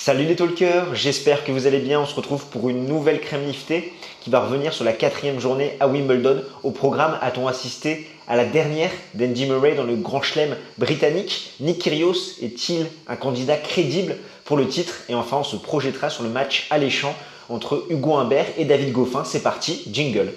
Salut les talkers, j'espère que vous allez bien. On se retrouve pour une nouvelle crème liftée qui va revenir sur la 4e journée à Wimbledon. Au programme, a-t-on assisté à la dernière d'Andy Murray dans le Grand Chelem britannique? Nick Kyrgios est-il un candidat crédible pour le titre? Et enfin, on se projettera sur le match alléchant entre Hugo Humbert et David Goffin. C'est parti, jingle!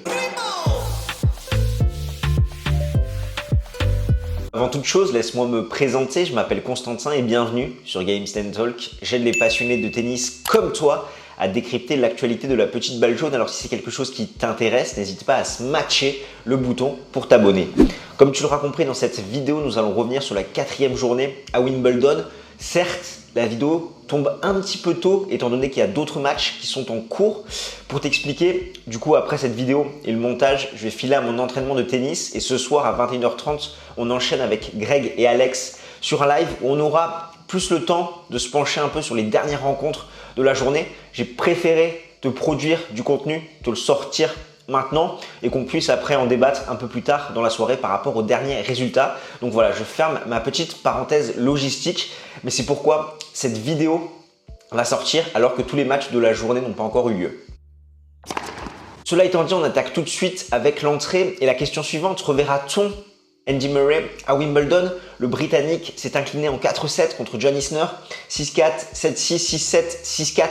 Avant toute chose, laisse-moi me présenter, je m'appelle Constantin et bienvenue sur Game Stand Talk. J'aide les passionnés de tennis comme toi à décrypter l'actualité de la petite balle jaune. Alors si c'est quelque chose qui t'intéresse, n'hésite pas à smatcher le bouton pour t'abonner. Comme tu l'auras compris dans cette vidéo, nous allons revenir sur la 4e journée à Wimbledon. Certes, la vidéo tombe un petit peu tôt étant donné qu'il y a d'autres matchs qui sont en cours. Pour t'expliquer, du coup après cette vidéo et le montage, je vais filer à mon entraînement de tennis et ce soir à 21h30, on enchaîne avec Greg et Alex sur un live où on aura plus le temps de se pencher un peu sur les dernières rencontres de la journée. J'ai préféré te produire du contenu, te le sortir maintenant et qu'on puisse après en débattre un peu plus tard dans la soirée par rapport aux derniers résultats. Donc voilà, je ferme ma petite parenthèse logistique, mais c'est pourquoi cette vidéo va sortir alors que tous les matchs de la journée n'ont pas encore eu lieu. Cela étant dit, on attaque tout de suite avec l'entrée et la question suivante: reverra-t-on Andy Murray à Wimbledon? Le Britannique s'est incliné en 4-7 contre John Isner, 6-4, 7-6, 6-7, 6-4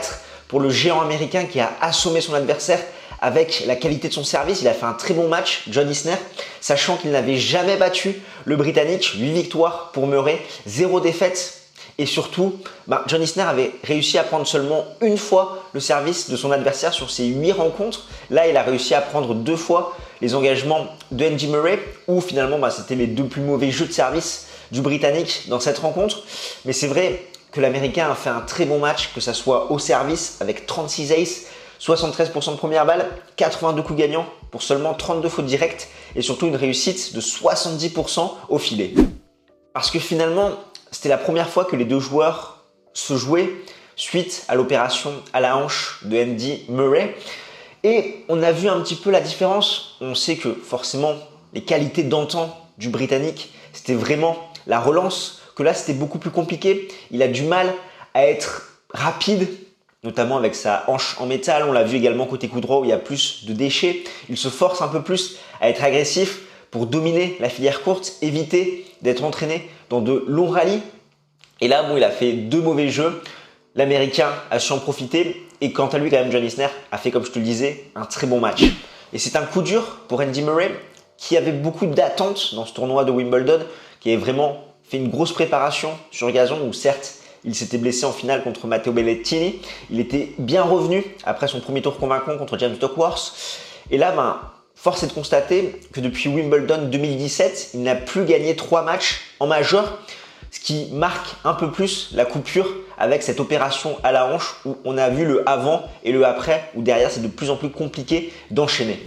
pour le géant américain qui a assommé son adversaire avec la qualité de son service. Il a fait un très bon match, John Isner, sachant qu'il n'avait jamais battu le Britannique. 8 victoires pour Murray, 0 défaite. Et surtout, John Isner avait réussi à prendre seulement une fois le service de son adversaire sur ses 8 rencontres. Là, il a réussi à prendre 2 fois les engagements de Andy Murray, où finalement, c'était les 2 plus mauvais jeux de service du Britannique dans cette rencontre. Mais c'est vrai que l'Américain a fait un très bon match, que ce soit au service avec 36 aces, 73% de première balle, 82 coups gagnants pour seulement 32 fautes directes et surtout une réussite de 70% au filet. Parce que finalement, c'était la première fois que les deux joueurs se jouaient suite à l'opération à la hanche de Andy Murray. Et on a vu un petit peu la différence. On sait que forcément, les qualités d'antan du Britannique, c'était vraiment la relance, que là, c'était beaucoup plus compliqué. Il a du mal à être rapide, notamment avec sa hanche en métal. On l'a vu également côté coup droit où il y a plus de déchets. Il se force un peu plus à être agressif pour dominer la filière courte, éviter d'être entraîné dans de longs rallyes. Et là, il a fait 2 mauvais jeux. L'Américain a su en profiter. Et quant à lui, quand même, John Isner a fait, comme je te le disais, un très bon match. Et c'est un coup dur pour Andy Murray qui avait beaucoup d'attentes dans ce tournoi de Wimbledon, qui avait vraiment fait une grosse préparation sur gazon où certes, il s'était blessé en finale contre Matteo Berrettini. Il était bien revenu après son premier tour convaincant contre James Duckworth. Et là, force est de constater que depuis Wimbledon 2017, il n'a plus gagné 3 matchs en majeur, ce qui marque un peu plus la coupure avec cette opération à la hanche où on a vu le avant et le après, où derrière c'est de plus en plus compliqué d'enchaîner.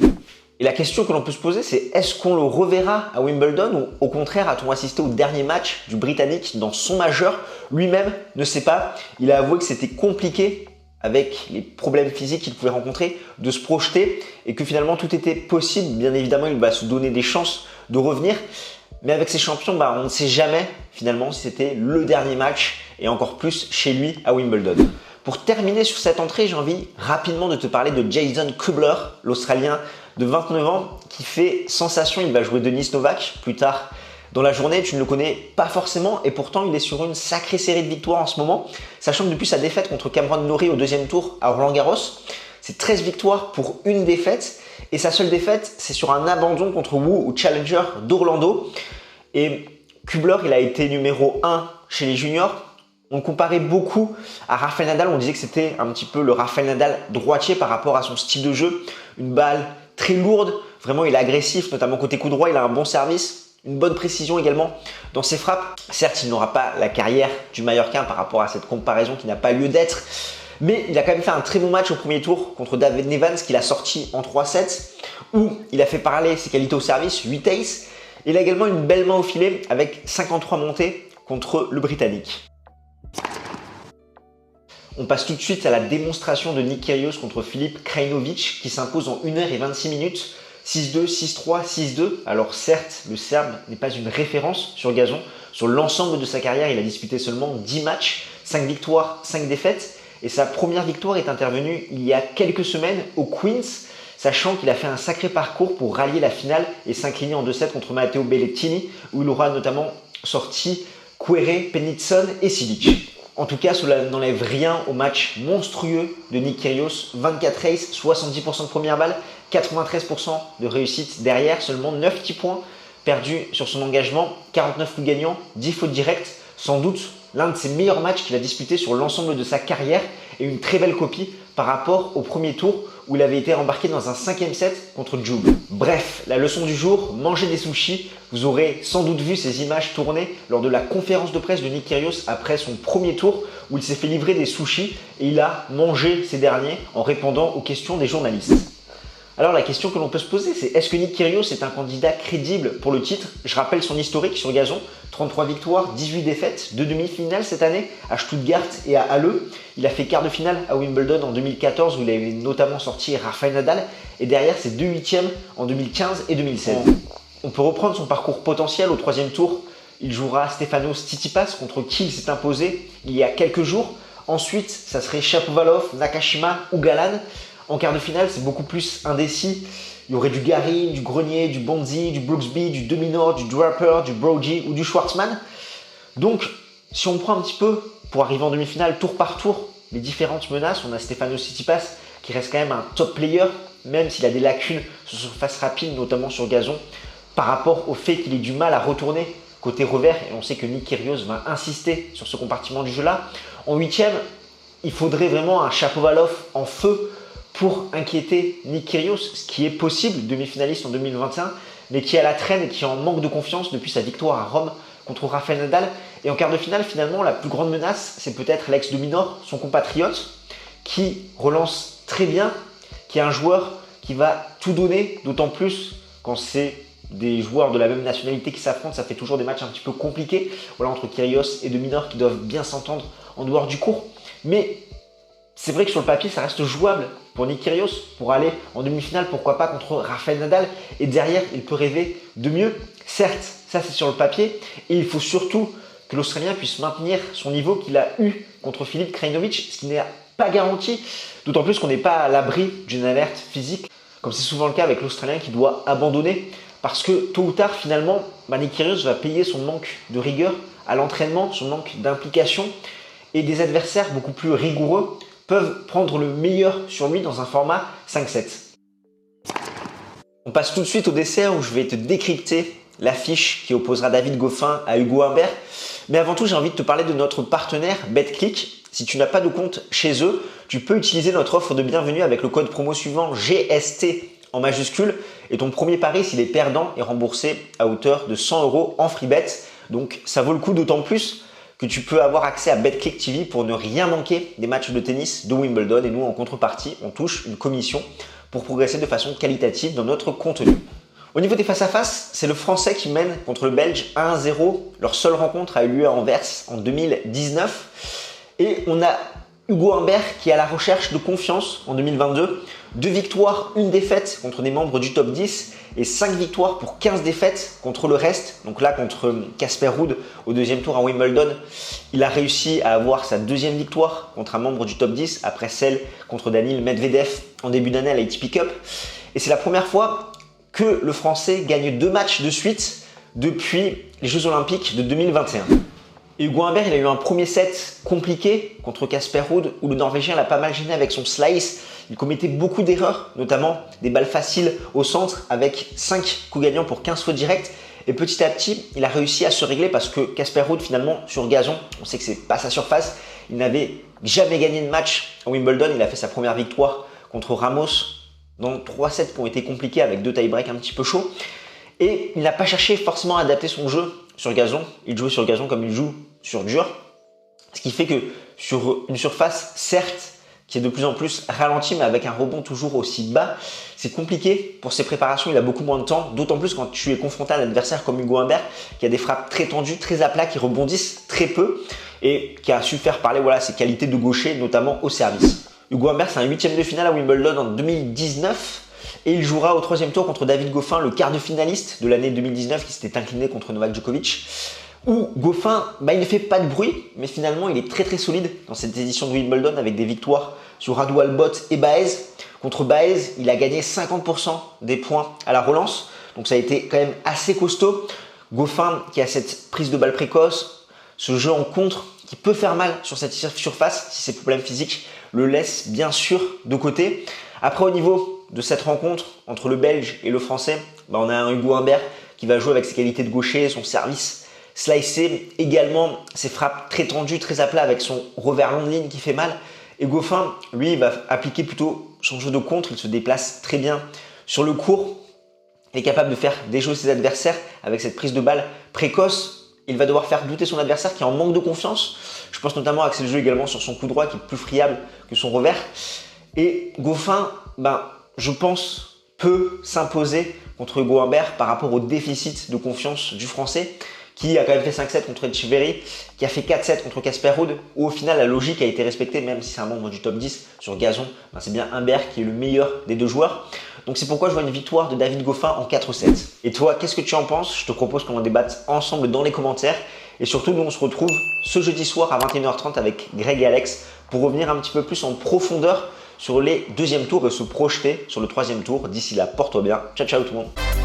Et la question que l'on peut se poser, c'est est-ce qu'on le reverra à Wimbledon ou au contraire a-t-on assisté au dernier match du Britannique dans son majeur? Lui-même ne sait pas. Il a avoué que c'était compliqué avec les problèmes physiques qu'il pouvait rencontrer de se projeter et que finalement tout était possible. Bien évidemment, il va se donner des chances de revenir. Mais avec ces champions, on ne sait jamais finalement si c'était le dernier match et encore plus chez lui à Wimbledon. Pour terminer sur cette entrée, j'ai envie rapidement de te parler de Jason Kubler, l'Australien de 29 ans qui fait sensation. Il va jouer Denis Novak plus tard dans la journée. Tu ne le connais pas forcément et pourtant il est sur une sacrée série de victoires en ce moment, sachant que depuis sa défaite contre Cameron Norrie au 2e tour à Roland-Garros, c'est 13 victoires pour une défaite et sa seule défaite c'est sur un abandon contre Wu au Challenger d'Orlando. Et Kubler, il a été numéro 1 chez les juniors. On le comparait beaucoup à Rafael Nadal. On disait que c'était un petit peu le Rafael Nadal droitier par rapport à son style de jeu. Une balle très lourde. Vraiment, il est agressif, notamment côté coup droit. Il a un bon service, une bonne précision également dans ses frappes. Certes, il n'aura pas la carrière du Mallorquin par rapport à cette comparaison qui n'a pas lieu d'être. Mais il a quand même fait un très bon match au premier tour contre David Nevans qu'il a sorti en 3-7 où il a fait parler ses qualités au service, 8 aces. Il a également une belle main au filet avec 53 montées contre le Britannique. On passe tout de suite à la démonstration de Nick Kyrgios contre Filip Krajinovic qui s'impose en 1h26 minutes, 6-2, 6-3, 6-2. Alors certes, le Serbe n'est pas une référence sur gazon. Sur l'ensemble de sa carrière, il a disputé seulement 10 matchs, 5 victoires, 5 défaites. et sa première victoire est intervenue il y a quelques semaines au Queens, sachant qu'il a fait un sacré parcours pour rallier la finale et s'incliner en 2-7 contre Matteo Berrettini, où il aura notamment sorti Querrey, Penningson et Cilic. En tout cas, cela n'enlève rien au match monstrueux de Nick Kyrgios. 24 aces, 70% de première balle, 93% de réussite derrière, seulement 9 petits points perdus sur son engagement, 49 coups gagnants, 10 fautes directes, sans doute l'un de ses meilleurs matchs qu'il a disputé sur l'ensemble de sa carrière et une très belle copie par rapport au premier tour où il avait été embarqué dans un 5e set contre Zhou. Bref, la leçon du jour, mangez des sushis. Vous aurez sans doute vu ces images tournées lors de la conférence de presse de Nick Kyrgios après son premier tour où il s'est fait livrer des sushis et il a mangé ces derniers en répondant aux questions des journalistes. Alors la question que l'on peut se poser, c'est est-ce que Nick Kyrgios est un candidat crédible pour le titre? Je rappelle son historique sur gazon, 33 victoires, 18 défaites, 2 demi-finales cette année à Stuttgart et à Halle. Il a fait quart de finale à Wimbledon en 2014 où il avait notamment sorti Rafael Nadal et derrière ses 2 huitièmes en 2015 et 2016. On peut reprendre son parcours potentiel au 3e tour. Il jouera Stefanos Tsitsipas contre qui il s'est imposé il y a quelques jours. Ensuite, ça serait Shapovalov, Nakashima ou Galan. En quart de finale, c'est beaucoup plus indécis. Il y aurait du Garin, du Grenier, du Bonzi, du Brooksby, du Dominor, du Draper, du Brogy ou du Schwartzman. Donc, si on prend un petit peu pour arriver en demi-finale, tour par tour, les différentes menaces, on a Stefanos Tsitsipas qui reste quand même un top player, même s'il a des lacunes sur surface rapide, notamment sur gazon, par rapport au fait qu'il ait du mal à retourner côté revers. Et on sait que Nick Kyrgios va insister sur ce compartiment du jeu-là. En 8e, il faudrait vraiment un Shapovalov en feu pour inquiéter Nick Kyrgios, ce qui est possible, demi-finaliste en 2021, mais qui est à la traîne et qui est en manque de confiance depuis sa victoire à Rome contre Rafael Nadal. Et en quart de finale, finalement, la plus grande menace, c'est peut-être Alex de Minaur, son compatriote, qui relance très bien, qui est un joueur qui va tout donner, d'autant plus quand c'est des joueurs de la même nationalité qui s'affrontent, ça fait toujours des matchs un petit peu compliqués, voilà, entre Kyrgios et de Minaur qui doivent bien s'entendre en dehors du court. Mais c'est vrai que sur le papier, ça reste jouable pour Nick Kyrgios pour aller en demi-finale, pourquoi pas contre Rafael Nadal. Et derrière, il peut rêver de mieux. Certes, ça c'est sur le papier. Et il faut surtout que l'Australien puisse maintenir son niveau qu'il a eu contre Filip Krajinovic, ce qui n'est pas garanti. D'autant plus qu'on n'est pas à l'abri d'une alerte physique, comme c'est souvent le cas avec l'Australien qui doit abandonner. Parce que tôt ou tard, finalement, Nick Kyrgios va payer son manque de rigueur à l'entraînement, son manque d'implication. Et des adversaires beaucoup plus rigoureux peuvent prendre le meilleur sur lui dans un format 5-7. On passe tout de suite au dessert où je vais te décrypter l'affiche qui opposera David Goffin à Hugo Humbert. Mais avant tout, j'ai envie de te parler de notre partenaire BetClick. Si tu n'as pas de compte chez eux, tu peux utiliser notre offre de bienvenue avec le code promo suivant GST en majuscule et ton premier pari, s'il est perdant, est remboursé à hauteur de 100 € en free bet. Donc ça vaut le coup, d'autant plus que tu peux avoir accès à BetClick TV pour ne rien manquer des matchs de tennis de Wimbledon. Et nous, en contrepartie, on touche une commission pour progresser de façon qualitative dans notre contenu. Au niveau des face-à-face, c'est le Français qui mène contre le Belge 1-0. Leur seule rencontre a eu lieu à Anvers en 2019. Et on a Hugo Humbert qui est à la recherche de confiance en 2022. 2 victoires, 1 défaite contre des membres du top 10 et 5 victoires pour 15 défaites contre le reste. Donc là, contre Casper Ruud au 2e tour à Wimbledon, il a réussi à avoir sa 2e victoire contre un membre du top 10 après celle contre Daniil Medvedev en début d'année à l'ATP Cup. Et c'est la première fois que le Français gagne 2 matchs de suite depuis les Jeux Olympiques de 2021. Et Hugo Humbert, il a eu un premier set compliqué contre Casper Ruud où le Norvégien l'a pas mal gêné avec son slice. Il commettait beaucoup d'erreurs, notamment des balles faciles au centre avec 5 coups gagnants pour 15 fautes directes. Et petit à petit, il a réussi à se régler parce que Casper Ruud, finalement, sur gazon, on sait que c'est pas sa surface. Il n'avait jamais gagné de match à Wimbledon. Il a fait sa première victoire contre Ramos dans 3 sets qui ont été compliqués avec 2 tie-breaks un petit peu chauds. Et il n'a pas cherché forcément à adapter son jeu sur gazon. Il jouait sur gazon comme il joue sur dur. Ce qui fait que sur une surface, certes, qui est de plus en plus ralentie, mais avec un rebond toujours aussi bas, c'est compliqué pour ses préparations. Il a beaucoup moins de temps, d'autant plus quand tu es confronté à un adversaire comme Hugo Humbert, qui a des frappes très tendues, très à plat, qui rebondissent très peu et qui a su faire parler ses qualités de gaucher, notamment au service. Hugo Humbert, c'est un 8e de finale à Wimbledon en 2019. Et il jouera au 3e tour contre David Goffin, le quart de finaliste de l'année 2019 qui s'était incliné contre Novak Djokovic. où Goffin, il ne fait pas de bruit, mais finalement il est très très solide dans cette édition de Wimbledon avec des victoires sur Radu Albot et Baez. Contre Baez, il a gagné 50% des points à la relance, donc ça a été quand même assez costaud. Goffin qui a cette prise de balle précoce, ce jeu en contre qui peut faire mal sur cette surface si ses problèmes physiques le laissent bien sûr de côté. Après, au niveau de cette rencontre entre le Belge et le Français, on a un Hugo Humbert qui va jouer avec ses qualités de gaucher, son service slicé, également ses frappes très tendues, très à plat avec son revers long de ligne qui fait mal. Et Goffin, lui, il va appliquer plutôt son jeu de contre, il se déplace très bien sur le court, il est capable de faire déjouer ses adversaires avec cette prise de balle précoce. Il va devoir faire douter son adversaire qui est en manque de confiance. Je pense notamment à Axel Jeu également sur son coup droit qui est plus friable que son revers. Et Goffin, je pense, peut s'imposer contre Hugo Humbert par rapport au déficit de confiance du Français qui a quand même fait 5-7 contre Etcheverry, qui a fait 4-7 contre Casper Ruud, où au final la logique a été respectée, même si c'est un membre du top 10 sur gazon, c'est bien Humbert qui est le meilleur des deux joueurs. Donc c'est pourquoi je vois une victoire de David Goffin en 4-7. Et toi, qu'est-ce que tu en penses? Je te propose qu'on en débatte ensemble dans les commentaires. Et surtout, nous on se retrouve ce jeudi soir à 21h30 avec Greg et Alex pour revenir un petit peu plus en profondeur sur les deuxièmes tours et se projeter sur le troisième tour. D'ici là, porte-toi bien. Ciao, ciao tout le monde.